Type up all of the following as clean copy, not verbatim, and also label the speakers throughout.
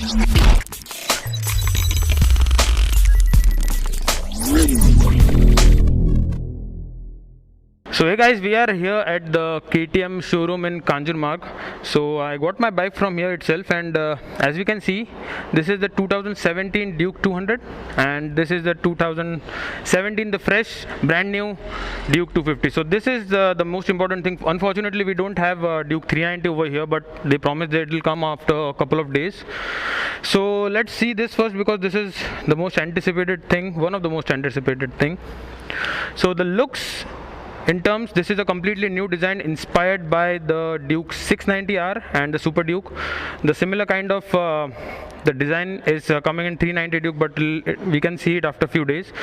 Speaker 1: So hey guys, we are here at the KTM showroom in Kanjurmarg. So I got my bike from here itself, and as we can see, this is the 2017 Duke 200 and this is the 2017 the fresh brand new Duke 250. So this is the most important thing. Unfortunately we don't have Duke 390 over here, but they promised that it will come after a couple of days. So let's see this first, because this is the most anticipated thing, one of the most anticipated thing. So the looks, in terms, this is a completely new design inspired by the Duke 690R and the Super Duke. The similar kind of the design is coming in 390 Duke, but we can see it after a few days.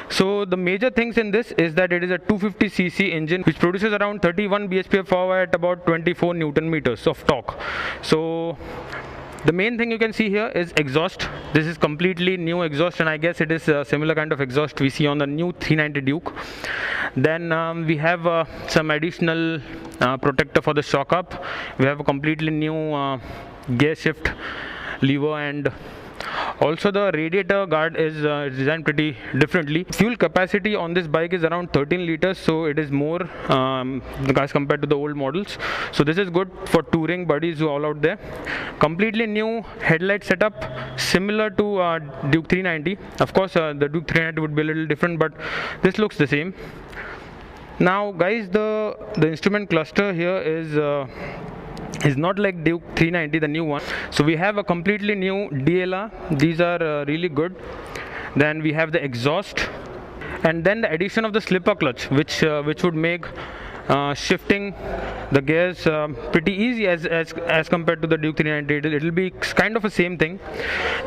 Speaker 1: So the major things in this is that it is a 250cc engine which produces around 31 bhp of power at about 24 Newton meters of torque. So the main thing you can see here is exhaust. This is completely new exhaust, and I guess it is a similar kind of exhaust we see on the new 390 Duke. Then we have some additional protector for the shock up. We have a completely new gear shift lever, and also the radiator guard is designed pretty differently. Fuel capacity on this bike is around 13 liters, so it is more as compared to the old models. So this is good for touring buddies who are all out there. Completely new headlight setup, similar to Duke 390. Of course the Duke 390 would be a little different, but this looks the same. Now guys, the instrument cluster here is not like Duke 390, the new one. So we have a completely new DLR. These are really good. Then we have the exhaust, and then the addition of the slipper clutch, which would make shifting the gears pretty easy as compared to the Duke 390. It'll be kind of a same thing.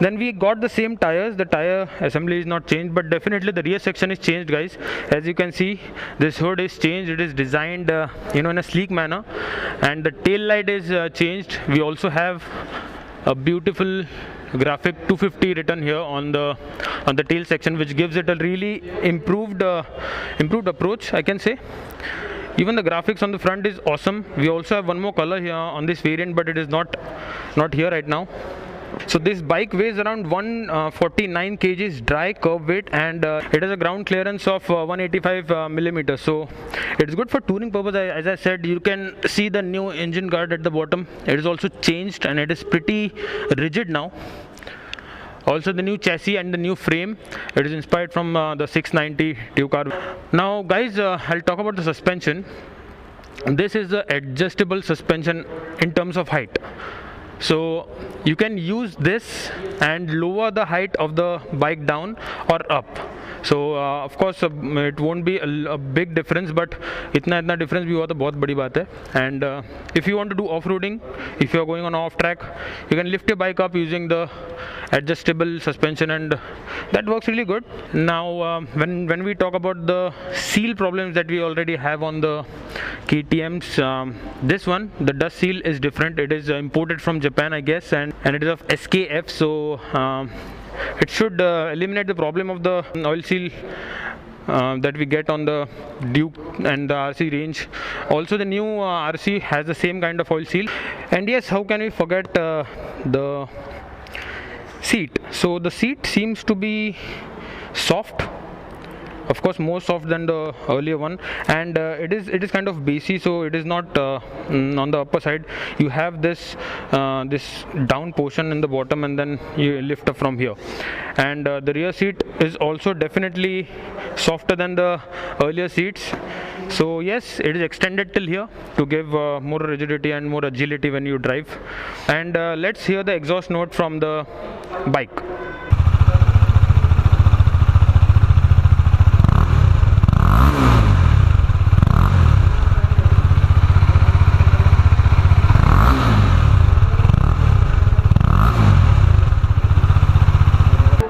Speaker 1: Then we got the same tires. The tire assembly is not changed, but definitely the rear section is changed, guys. As you can see, this hood is changed. It is designed in a sleek manner, and the tail light is changed. We also have a beautiful graphic 250 written here on the tail section, which gives it a really improved approach, I can say. Even the graphics on the front is awesome. We also have one more color here on this variant, but it is not here right now. So this bike weighs around 149 kgs dry curb weight, and it has a ground clearance of 185 millimeters. So it's good for touring purpose. As I said, you can see the new engine guard at the bottom. It is also changed, and it is pretty rigid now. Also the new chassis and the new frame, it is inspired from the 690 Duke R. Now guys, I'll talk about the suspension. This is the adjustable suspension in terms of height. So you can use this and lower the height of the bike down or up. So of course it won't be a big difference, but इतना difference भी हुआ तो बहुत बड़ी बात है. And if you want to do off-roading, if you are going on off track, you can lift your bike up using the adjustable suspension, and that works really good. Now when we talk about the seal problems that we already have on the KTMs, this one, the dust seal is different. It is imported from Japan, I guess, and it is of SKF. So it should eliminate the problem of the oil seal that we get on the Duke and the RC range. Also the new RC has the same kind of oil seal. And yes, how can we forget the seat? So the seat seems to be soft, of course more soft than the earlier one, and it is kind of bassy, so it is not on the upper side. You have this down portion in the bottom, and then you lift up from here. And the rear seat is also definitely softer than the earlier seats. So yes, it is extended till here to give more rigidity and more agility when you drive. And let's hear the exhaust note from the bike.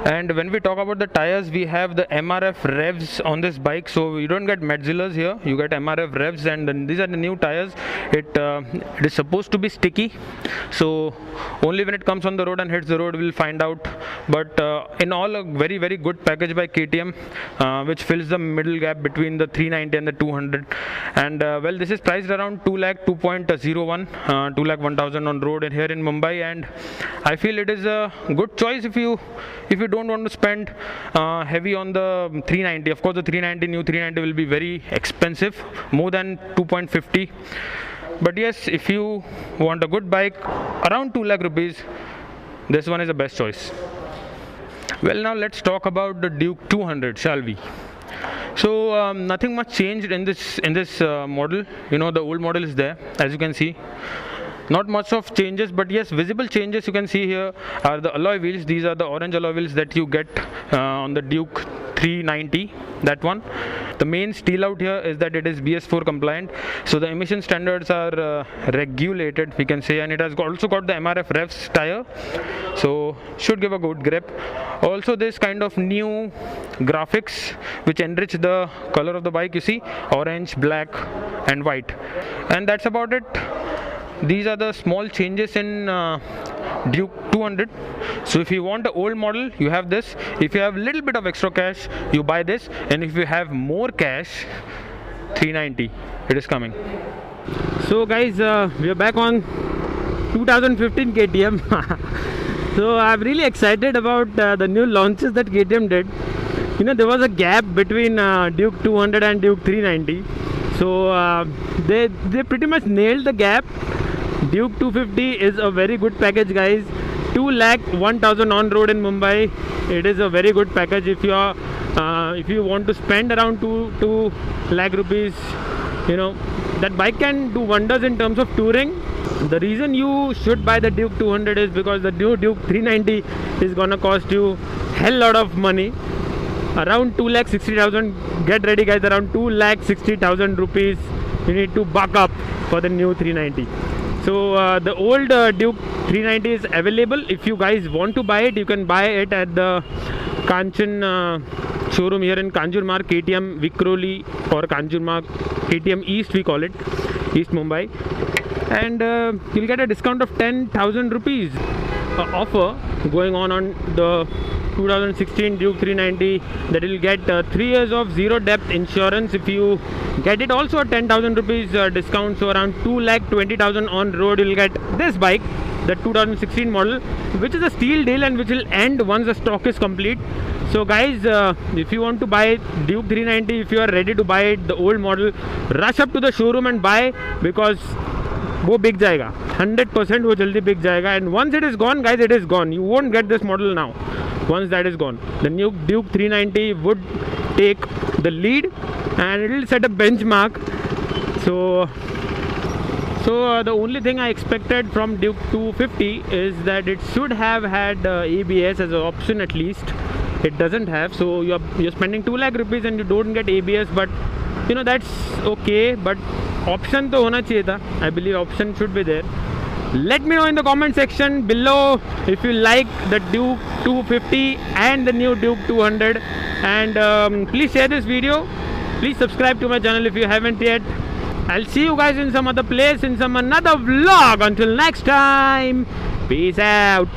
Speaker 1: And when we talk about the tires, we have the MRF revs on this bike, so you don't get Metzeler's here, you get MRF revs, and then these are the new tires. It is supposed to be sticky, so only when it comes on the road and hits the road we'll find out. But in all, a very good package by KTM, which fills the middle gap between the 390 and the 200. And well, this is priced around 2 lakh 2.01, 2 lakh 1,000 on road and here in Mumbai, and I feel it is a good choice if you don't want to spend heavy on the 390. Of course, the 390, new 390 will be very expensive, more than 2.50. But yes, if you want a good bike around 2 lakh rupees, this one is the best choice. Well, now let's talk about the Duke 200, shall we? So nothing much changed in this model. You know, the old model is there, as you can see. Not much of changes, but yes, visible changes you can see here are the alloy wheels. These are the orange alloy wheels that you get on the Duke 390, that one. The main steal out here is that it is BS4 compliant, so the emission standards are regulated, we can say, and it has also got the MRF revs tire, so should give a good grip. Also, this kind of new graphics which enrich the color of the bike, you see, orange, black and white, and that's about it. These are the small changes in Duke 200. So if you want the old model, you have this. If you have a little bit of extra cash, you buy this, and if you have more cash, 390, it is coming. So guys, we are back on 2015 KTM. So I'm really excited about the new launches that KTM did. You know, there was a gap between Duke 200 and Duke 390. So they pretty much nailed the gap. Duke 250 is a very good package, guys. 2 lakh 1,000 on road in Mumbai. It is a very good package if you are if you want to spend around 2 lakh rupees. You know, that bike can do wonders in terms of touring. The reason you should buy the Duke 200 is because the new Duke 390 is gonna cost you hell lot of money, around 2 lakh 60,000. Get ready, guys, around 2 lakh 60,000 rupees you need to buck up for the new 390. So the old Duke 390 is available. If you guys want to buy it, you can buy it at the Kanchan showroom here in Kanjurmarg, KTM Vikhroli, or Kanjurmarg, KTM East we call it, East Mumbai. And you'll get a discount of 10,000 rupees offer going on the 2016 Duke 390, that will get 3 years of zero depth insurance if you get it. Also a 10,000 rupees discount, so around 2 lakh 20,000 on road you'll get this bike, the 2016 model, which is a steal deal and which will end once the stock is complete. So guys, if you want to buy Duke 390, if you are ready to buy it, the old model, rush up to the showroom and buy, because वो बिक जाएगा 100%, वो जल्दी बिक जाएगा. And once it is gone, guys, it is gone. You won't get this model now. Once that is gone, the new Duke 390 would take the lead and it will set a benchmark. So the only thing I expected from Duke 250 is that it should have had ABS as an option at least. It doesn't have, so you're spending 2 lakh rupees and you don't get ABS, but you know, that's okay. But option to hona chahiye tha. I believe option should be there. Let me know in the comment section below if you like the Duke 250 and the new Duke 200, and please share this video. Please subscribe to my channel if you haven't yet. I'll see you guys in some other place in some another vlog. Until next time, peace out.